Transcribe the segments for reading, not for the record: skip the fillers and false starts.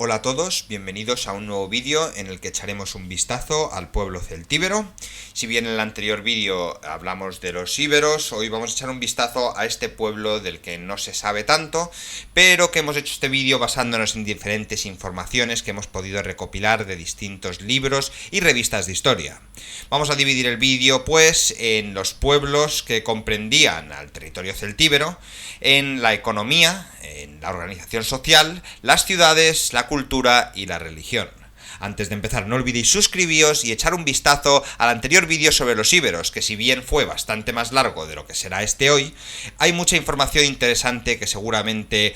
Hola a todos, bienvenidos a un nuevo vídeo en el que echaremos un vistazo al pueblo celtíbero. Si bien en el anterior vídeo hablamos de los íberos, hoy vamos a echar un vistazo a este pueblo del que no se sabe tanto, pero que hemos hecho este vídeo basándonos en diferentes informaciones que hemos podido recopilar de distintos libros y revistas de historia. Vamos a dividir el vídeo pues en los pueblos que comprendían al territorio celtíbero, en la economía, en la organización social, las ciudades, la cultura y la religión. Antes de empezar, no olvidéis suscribiros y echar un vistazo al anterior vídeo sobre los íberos, que si bien fue bastante más largo de lo que será este hoy, hay mucha información interesante que seguramente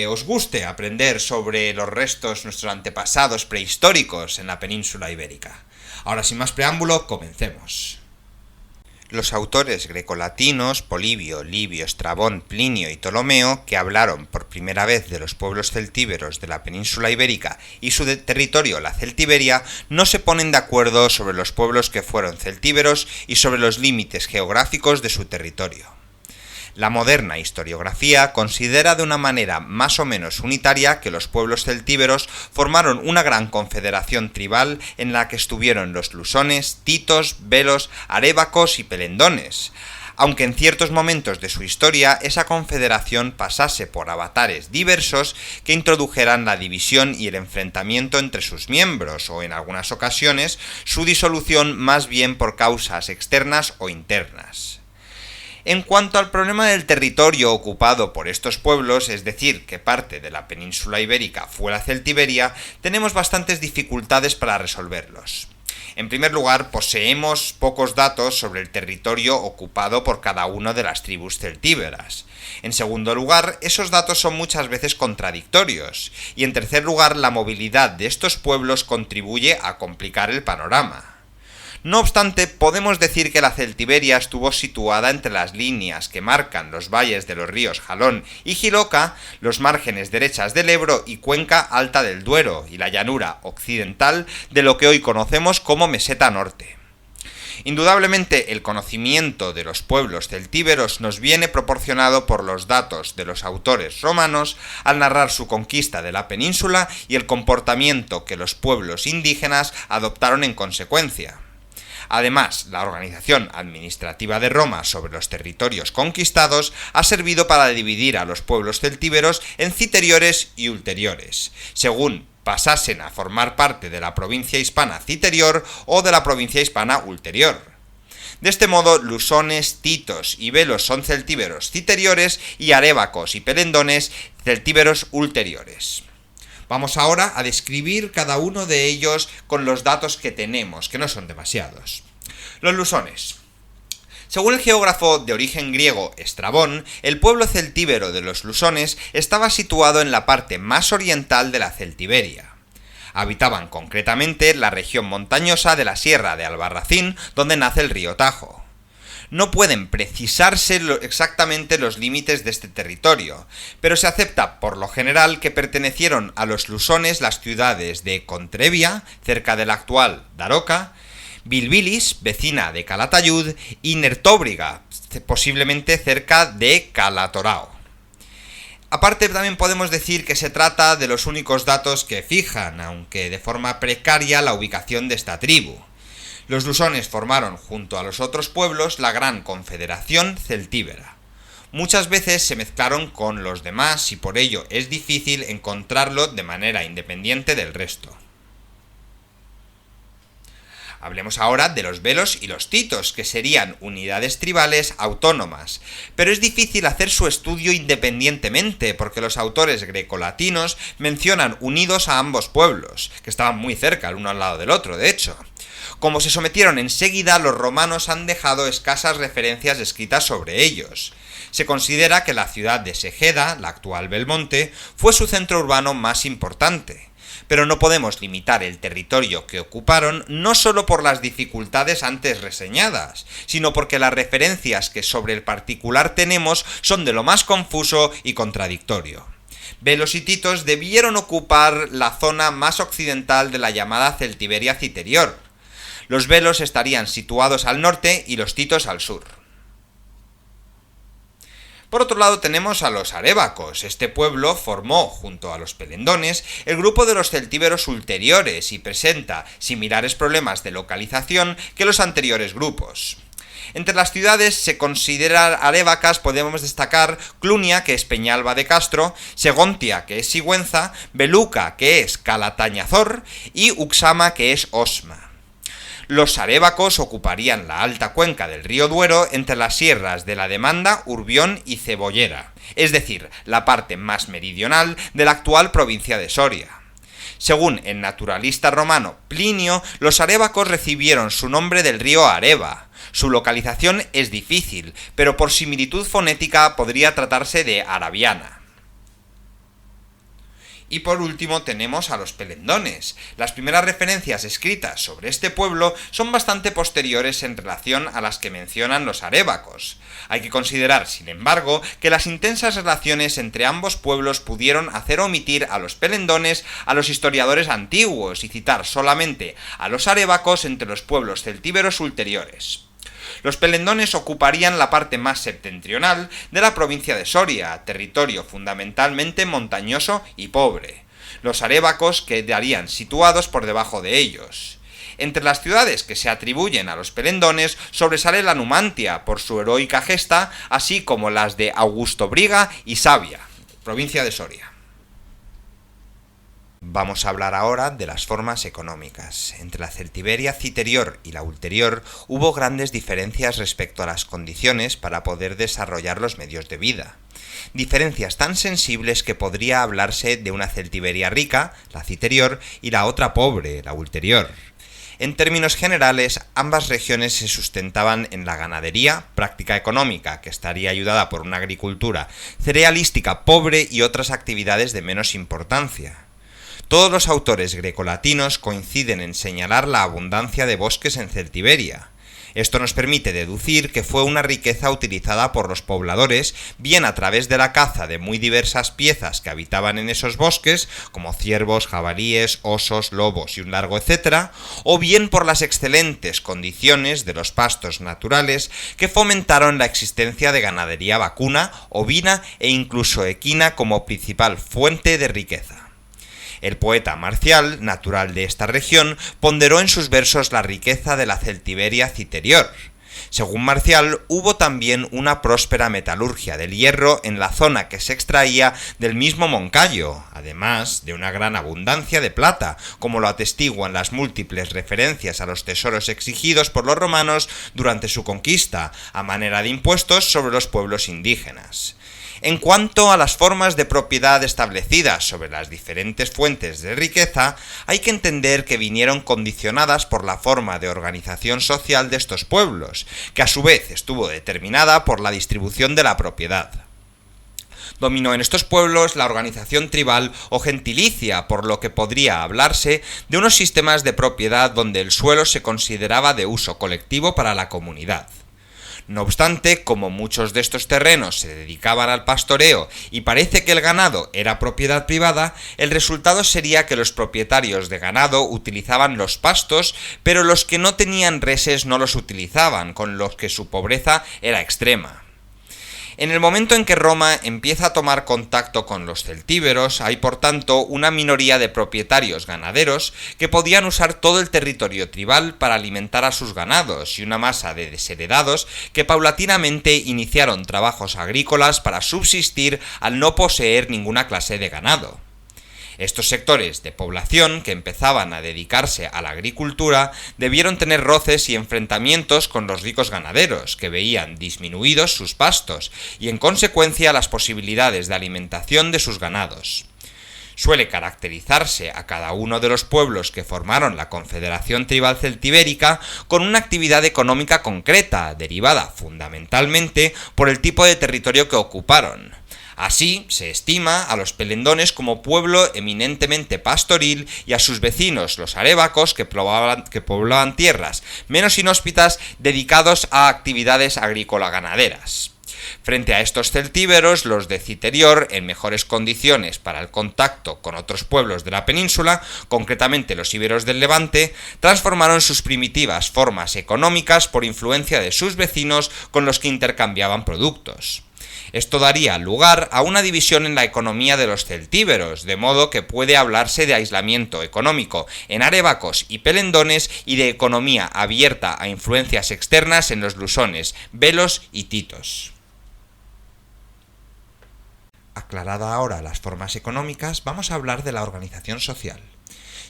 os guste aprender sobre los restos de nuestros antepasados prehistóricos en la península ibérica. Ahora, sin más preámbulo, comencemos. Los autores grecolatinos Polibio, Livio, Estrabón, Plinio y Ptolomeo, que hablaron por primera vez de los pueblos celtíberos de la península ibérica y su territorio, la Celtiberia, no se ponen de acuerdo sobre los pueblos que fueron celtíberos y sobre los límites geográficos de su territorio. La moderna historiografía considera de una manera más o menos unitaria que los pueblos celtíberos formaron una gran confederación tribal en la que estuvieron los lusones, titos, velos, arébacos y pelendones, aunque en ciertos momentos de su historia esa confederación pasase por avatares diversos que introdujeran la división y el enfrentamiento entre sus miembros, o en algunas ocasiones su disolución más bien por causas externas o internas. En cuanto al problema del territorio ocupado por estos pueblos, es decir, que parte de la península ibérica fue la Celtiberia, tenemos bastantes dificultades para resolverlos. En primer lugar, poseemos pocos datos sobre el territorio ocupado por cada una de las tribus celtíberas. En segundo lugar, esos datos son muchas veces contradictorios. Y en tercer lugar, la movilidad de estos pueblos contribuye a complicar el panorama. No obstante, podemos decir que la Celtiberia estuvo situada entre las líneas que marcan los valles de los ríos Jalón y Jiloca, los márgenes derechas del Ebro y cuenca alta del Duero, y la llanura occidental de lo que hoy conocemos como Meseta Norte. Indudablemente, el conocimiento de los pueblos celtíberos nos viene proporcionado por los datos de los autores romanos al narrar su conquista de la península y el comportamiento que los pueblos indígenas adoptaron en consecuencia. Además, la organización administrativa de Roma sobre los territorios conquistados ha servido para dividir a los pueblos celtíberos en citeriores y ulteriores, según pasasen a formar parte de la provincia hispana citerior o de la provincia hispana ulterior. De este modo, lusones, titos y velos son celtíberos citeriores y arébacos y pelendones celtíberos ulteriores. Vamos ahora a describir cada uno de ellos con los datos que tenemos, que no son demasiados. Los lusones. Según el geógrafo de origen griego Estrabón, el pueblo celtíbero de los lusones estaba situado en la parte más oriental de la Celtiberia. Habitaban concretamente la región montañosa de la Sierra de Albarracín, donde nace el río Tajo. No pueden precisarse exactamente los límites de este territorio, pero se acepta por lo general que pertenecieron a los lusones las ciudades de Contrevia, cerca de la actual Daroca, Bilbilis, vecina de Calatayud, y Nertóbriga, posiblemente cerca de Calatorao. Aparte, también podemos decir que se trata de los únicos datos que fijan, aunque de forma precaria, la ubicación de esta tribu. Los lusones formaron, junto a los otros pueblos, la gran confederación celtíbera. Muchas veces se mezclaron con los demás y por ello es difícil encontrarlo de manera independiente del resto. Hablemos ahora de los velos y los titos, que serían unidades tribales autónomas, pero es difícil hacer su estudio independientemente porque los autores grecolatinos mencionan unidos a ambos pueblos, que estaban muy cerca el uno al lado del otro, de hecho. Como se sometieron enseguida, los romanos han dejado escasas referencias escritas sobre ellos. Se considera que la ciudad de Segeda, la actual Belmonte, fue su centro urbano más importante. Pero no podemos limitar el territorio que ocuparon no solo por las dificultades antes reseñadas, sino porque las referencias que sobre el particular tenemos son de lo más confuso y contradictorio. Velos y titos debieron ocupar la zona más occidental de la llamada Celtiberia citerior. Los velos estarían situados al norte y los titos al sur. Por otro lado tenemos a los arébacos. Este pueblo formó, junto a los pelendones, el grupo de los celtíberos ulteriores y presenta similares problemas de localización que los anteriores grupos. Entre las ciudades se consideran arébacas, podemos destacar Clunia, que es Peñalba de Castro, Segontia, que es Sigüenza, Beluca, que es Calatañazor, y Uxama, que es Osma. Los arébacos ocuparían la alta cuenca del río Duero entre las sierras de La Demanda, Urbión y Cebollera, es decir, la parte más meridional de la actual provincia de Soria. Según el naturalista romano Plinio, los arébacos recibieron su nombre del río Areba. Su localización es difícil, pero por similitud fonética podría tratarse de arabiana. Y por último tenemos a los pelendones. Las primeras referencias escritas sobre este pueblo son bastante posteriores en relación a las que mencionan los arébacos. Hay que considerar, sin embargo, que las intensas relaciones entre ambos pueblos pudieron hacer omitir a los pelendones a los historiadores antiguos y citar solamente a los arébacos entre los pueblos celtíberos ulteriores. Los pelendones ocuparían la parte más septentrional de la provincia de Soria, territorio fundamentalmente montañoso y pobre. Los arébacos quedarían situados por debajo de ellos. Entre las ciudades que se atribuyen a los pelendones sobresale la Numantia por su heroica gesta, así como las de Augusto Briga y Sabia, provincia de Soria. Vamos a hablar ahora de las formas económicas. Entre la celtiberia citerior y la ulterior hubo grandes diferencias respecto a las condiciones para poder desarrollar los medios de vida. Diferencias tan sensibles que podría hablarse de una celtiberia rica, la citerior, y la otra pobre, la ulterior. En términos generales, ambas regiones se sustentaban en la ganadería, práctica económica que estaría ayudada por una agricultura cerealística pobre y otras actividades de menos importancia. Todos los autores grecolatinos coinciden en señalar la abundancia de bosques en Celtiberia. Esto nos permite deducir que fue una riqueza utilizada por los pobladores, bien a través de la caza de muy diversas piezas que habitaban en esos bosques, como ciervos, jabalíes, osos, lobos y un largo etcétera, o bien por las excelentes condiciones de los pastos naturales que fomentaron la existencia de ganadería vacuna, ovina e incluso equina como principal fuente de riqueza. El poeta Marcial, natural de esta región, ponderó en sus versos la riqueza de la celtiberia citerior. Según Marcial, hubo también una próspera metalurgia del hierro en la zona que se extraía del mismo Moncayo, además de una gran abundancia de plata, como lo atestiguan las múltiples referencias a los tesoros exigidos por los romanos durante su conquista, a manera de impuestos sobre los pueblos indígenas. En cuanto a las formas de propiedad establecidas sobre las diferentes fuentes de riqueza, hay que entender que vinieron condicionadas por la forma de organización social de estos pueblos, que a su vez estuvo determinada por la distribución de la propiedad. Dominó en estos pueblos la organización tribal o gentilicia, por lo que podría hablarse de unos sistemas de propiedad donde el suelo se consideraba de uso colectivo para la comunidad. No obstante, como muchos de estos terrenos se dedicaban al pastoreo y parece que el ganado era propiedad privada, el resultado sería que los propietarios de ganado utilizaban los pastos, pero los que no tenían reses no los utilizaban, con los que su pobreza era extrema. En el momento en que Roma empieza a tomar contacto con los celtíberos, hay por tanto una minoría de propietarios ganaderos que podían usar todo el territorio tribal para alimentar a sus ganados y una masa de desheredados que paulatinamente iniciaron trabajos agrícolas para subsistir al no poseer ninguna clase de ganado. Estos sectores de población que empezaban a dedicarse a la agricultura debieron tener roces y enfrentamientos con los ricos ganaderos, que veían disminuidos sus pastos y en consecuencia las posibilidades de alimentación de sus ganados. Suele caracterizarse a cada uno de los pueblos que formaron la Confederación Tribal Celtibérica con una actividad económica concreta, derivada fundamentalmente por el tipo de territorio que ocuparon. Así, se estima a los pelendones como pueblo eminentemente pastoril y a sus vecinos, los arébacos, que poblaban tierras menos inhóspitas dedicados a actividades agrícola-ganaderas. Frente a estos celtíberos, los de Citerior, en mejores condiciones para el contacto con otros pueblos de la península, concretamente los íberos del Levante, transformaron sus primitivas formas económicas por influencia de sus vecinos con los que intercambiaban productos. Esto daría lugar a una división en la economía de los celtíberos, de modo que puede hablarse de aislamiento económico en arebacos y pelendones y de economía abierta a influencias externas en los lusones, velos y titos. Aclarada ahora las formas económicas, vamos a hablar de la organización social.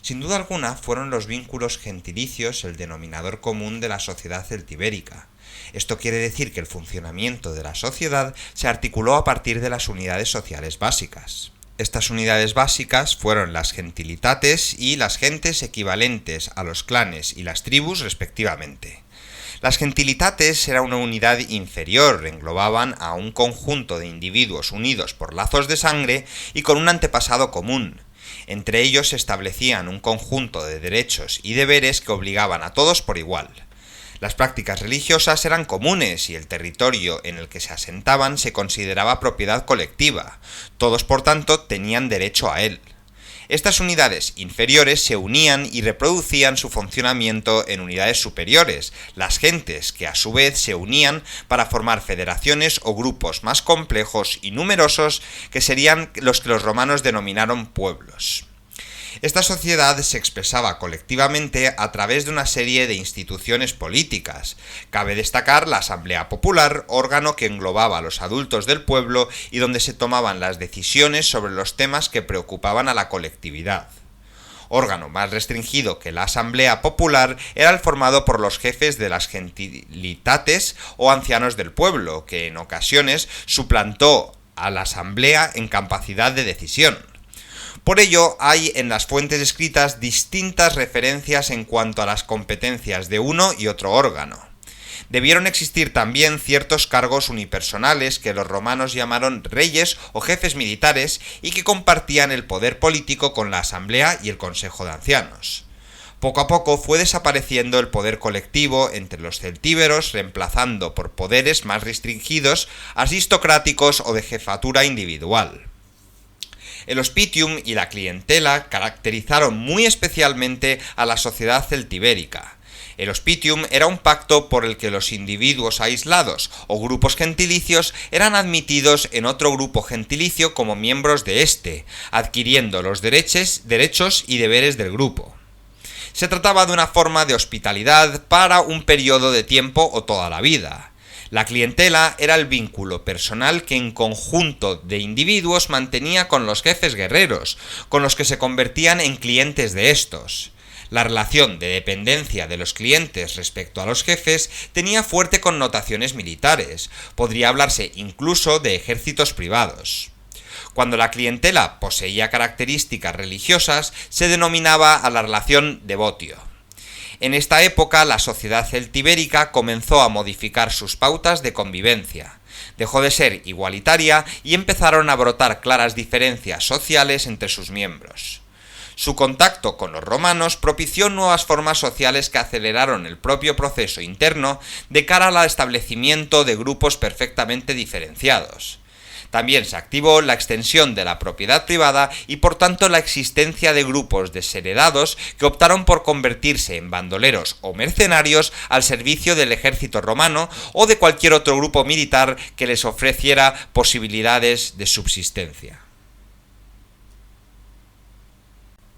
Sin duda alguna fueron los vínculos gentilicios el denominador común de la sociedad celtibérica. Esto quiere decir que el funcionamiento de la sociedad se articuló a partir de las unidades sociales básicas. Estas unidades básicas fueron las gentilitates y las gentes equivalentes a los clanes y las tribus respectivamente. Las gentilitates era una unidad inferior, englobaban a un conjunto de individuos unidos por lazos de sangre y con un antepasado común. Entre ellos se establecían un conjunto de derechos y deberes que obligaban a todos por igual. Las prácticas religiosas eran comunes y el territorio en el que se asentaban se consideraba propiedad colectiva. Todos, por tanto, tenían derecho a él. Estas unidades inferiores se unían y reproducían su funcionamiento en unidades superiores, las gentes, que a su vez se unían para formar federaciones o grupos más complejos y numerosos que serían los que los romanos denominaron pueblos. Esta sociedad se expresaba colectivamente a través de una serie de instituciones políticas. Cabe destacar la Asamblea Popular, órgano que englobaba a los adultos del pueblo y donde se tomaban las decisiones sobre los temas que preocupaban a la colectividad. Órgano más restringido que la Asamblea Popular era el formado por los jefes de las gentilitates o ancianos del pueblo, que en ocasiones suplantó a la Asamblea en capacidad de decisión. Por ello, hay en las fuentes escritas distintas referencias en cuanto a las competencias de uno y otro órgano. Debieron existir también ciertos cargos unipersonales que los romanos llamaron reyes o jefes militares y que compartían el poder político con la asamblea y el consejo de ancianos. Poco a poco fue desapareciendo el poder colectivo entre los celtíberos, reemplazando por poderes más restringidos, aristocráticos o de jefatura individual. El hospitium y la clientela caracterizaron muy especialmente a la sociedad celtibérica. El hospitium era un pacto por el que los individuos aislados o grupos gentilicios eran admitidos en otro grupo gentilicio como miembros de éste, adquiriendo los derechos y deberes del grupo. Se trataba de una forma de hospitalidad para un periodo de tiempo o toda la vida. La clientela era el vínculo personal que en conjunto de individuos mantenía con los jefes guerreros, con los que se convertían en clientes de estos. La relación de dependencia de los clientes respecto a los jefes tenía fuertes connotaciones militares, podría hablarse incluso de ejércitos privados. Cuando la clientela poseía características religiosas, se denominaba a la relación devotio. En esta época, la sociedad celtibérica comenzó a modificar sus pautas de convivencia. Dejó de ser igualitaria y empezaron a brotar claras diferencias sociales entre sus miembros. Su contacto con los romanos propició nuevas formas sociales que aceleraron el propio proceso interno de cara al establecimiento de grupos perfectamente diferenciados. También se activó la extensión de la propiedad privada y por tanto la existencia de grupos desheredados que optaron por convertirse en bandoleros o mercenarios al servicio del ejército romano o de cualquier otro grupo militar que les ofreciera posibilidades de subsistencia.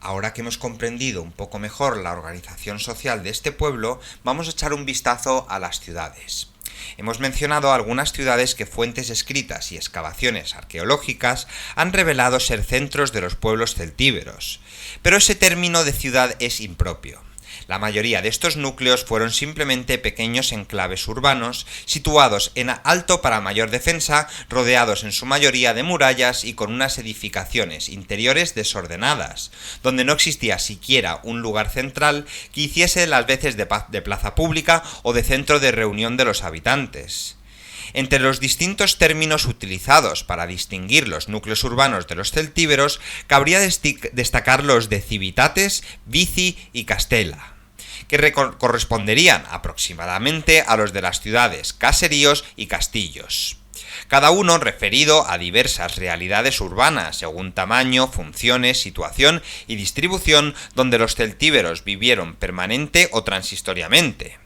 Ahora que hemos comprendido un poco mejor la organización social de este pueblo, vamos a echar un vistazo a las ciudades. Hemos mencionado algunas ciudades que fuentes escritas y excavaciones arqueológicas han revelado ser centros de los pueblos celtíberos, pero ese término de ciudad es impropio. La mayoría de estos núcleos fueron simplemente pequeños enclaves urbanos, situados en alto para mayor defensa, rodeados en su mayoría de murallas y con unas edificaciones interiores desordenadas, donde no existía siquiera un lugar central que hiciese las veces de plaza pública o de centro de reunión de los habitantes. Entre los distintos términos utilizados para distinguir los núcleos urbanos de los celtíberos, cabría destacar los de civitates, vici y castella, que corresponderían aproximadamente a los de las ciudades, caseríos y castillos. Cada uno referido a diversas realidades urbanas, según tamaño, funciones, situación y distribución, donde los celtíberos vivieron permanente o transitoriamente.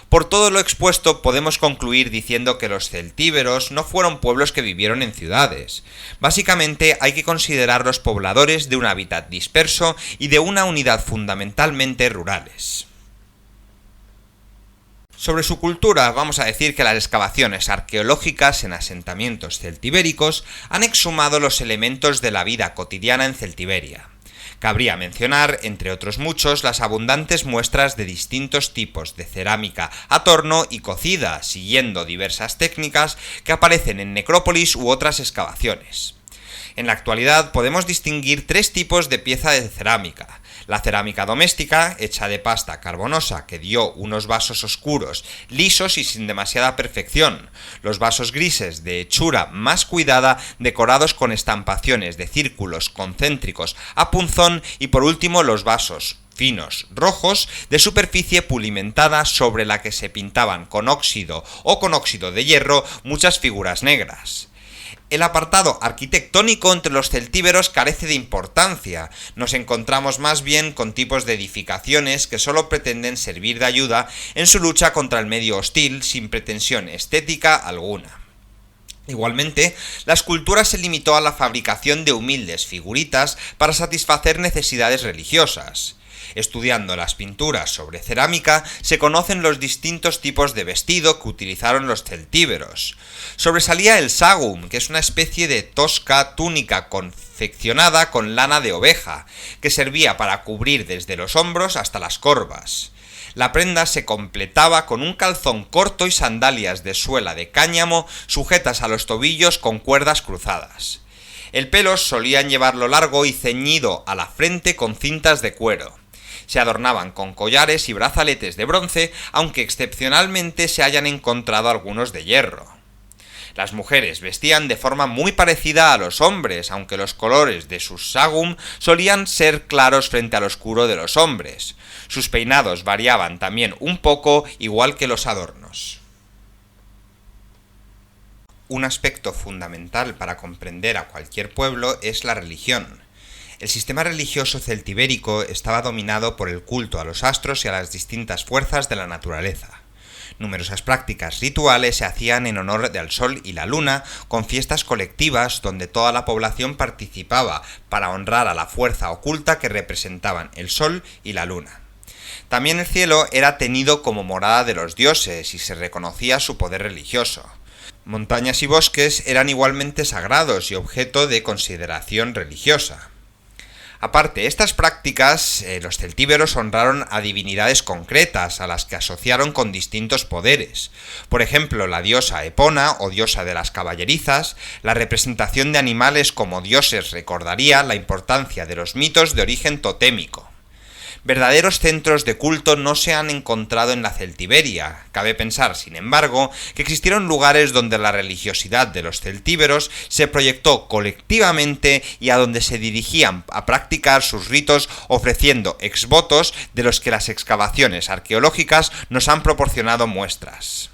Por todo lo expuesto podemos concluir diciendo que los celtíberos no fueron pueblos que vivieron en ciudades. Básicamente hay que considerarlos pobladores de un hábitat disperso y de una unidad fundamentalmente rurales. Sobre su cultura, vamos a decir que las excavaciones arqueológicas en asentamientos celtibéricos han exhumado los elementos de la vida cotidiana en Celtiberia. Cabría mencionar, entre otros muchos, las abundantes muestras de distintos tipos de cerámica a torno y cocida, siguiendo diversas técnicas que aparecen en necrópolis u otras excavaciones. En la actualidad podemos distinguir tres tipos de pieza de cerámica: la cerámica doméstica, hecha de pasta carbonosa que dio unos vasos oscuros, lisos y sin demasiada perfección; los vasos grises de hechura más cuidada, decorados con estampaciones de círculos concéntricos a punzón; y por último los vasos finos, rojos, de superficie pulimentada sobre la que se pintaban con óxido o con óxido de hierro muchas figuras negras. El apartado arquitectónico entre los celtíberos carece de importancia. Nos encontramos más bien con tipos de edificaciones que solo pretenden servir de ayuda en su lucha contra el medio hostil, sin pretensión estética alguna. Igualmente, la escultura se limitó a la fabricación de humildes figuritas para satisfacer necesidades religiosas. Estudiando las pinturas sobre cerámica, se conocen los distintos tipos de vestido que utilizaron los celtíberos. Sobresalía el sagum, que es una especie de tosca túnica confeccionada con lana de oveja, que servía para cubrir desde los hombros hasta las corvas. La prenda se completaba con un calzón corto y sandalias de suela de cáñamo sujetas a los tobillos con cuerdas cruzadas. El pelo solían llevarlo largo y ceñido a la frente con cintas de cuero. Se adornaban con collares y brazaletes de bronce, aunque excepcionalmente se hayan encontrado algunos de hierro. Las mujeres vestían de forma muy parecida a los hombres, aunque los colores de sus sagum solían ser claros frente al oscuro de los hombres. Sus peinados variaban también un poco, igual que los adornos. Un aspecto fundamental para comprender a cualquier pueblo es la religión. El sistema religioso celtibérico estaba dominado por el culto a los astros y a las distintas fuerzas de la naturaleza. Numerosas prácticas rituales se hacían en honor del sol y la luna, con fiestas colectivas donde toda la población participaba para honrar a la fuerza oculta que representaban el sol y la luna. También el cielo era tenido como morada de los dioses y se reconocía su poder religioso. Montañas y bosques eran igualmente sagrados y objeto de consideración religiosa. Aparte, estas prácticas, los celtíberos honraron a divinidades concretas, a las que asociaron con distintos poderes. Por ejemplo, la diosa Epona, o diosa de las caballerizas. La representación de animales como dioses recordaría la importancia de los mitos de origen totémico. Verdaderos centros de culto no se han encontrado en la Celtiberia. Cabe pensar, sin embargo, que existieron lugares donde la religiosidad de los celtíberos se proyectó colectivamente y a donde se dirigían a practicar sus ritos ofreciendo exvotos de los que las excavaciones arqueológicas nos han proporcionado muestras.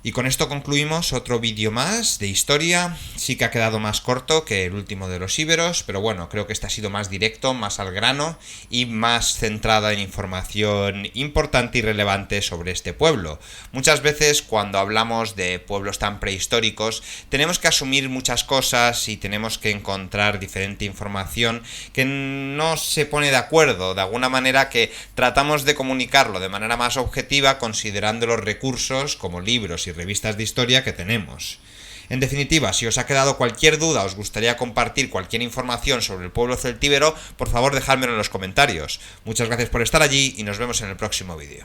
Y con esto concluimos otro vídeo más de historia. Sí que ha quedado más corto que el último de los íberos, pero bueno, creo que este ha sido más directo, más al grano y más centrada en información importante y relevante sobre este pueblo. Muchas veces cuando hablamos de pueblos tan prehistóricos tenemos que asumir muchas cosas y tenemos que encontrar diferente información que no se pone de acuerdo, de alguna manera que tratamos de comunicarlo de manera más objetiva considerando los recursos como libros y revistas de historia que tenemos. En definitiva, si os ha quedado cualquier duda, os gustaría compartir cualquier información sobre el pueblo celtíbero, por favor dejádmelo en los comentarios. Muchas gracias por estar allí y nos vemos en el próximo vídeo.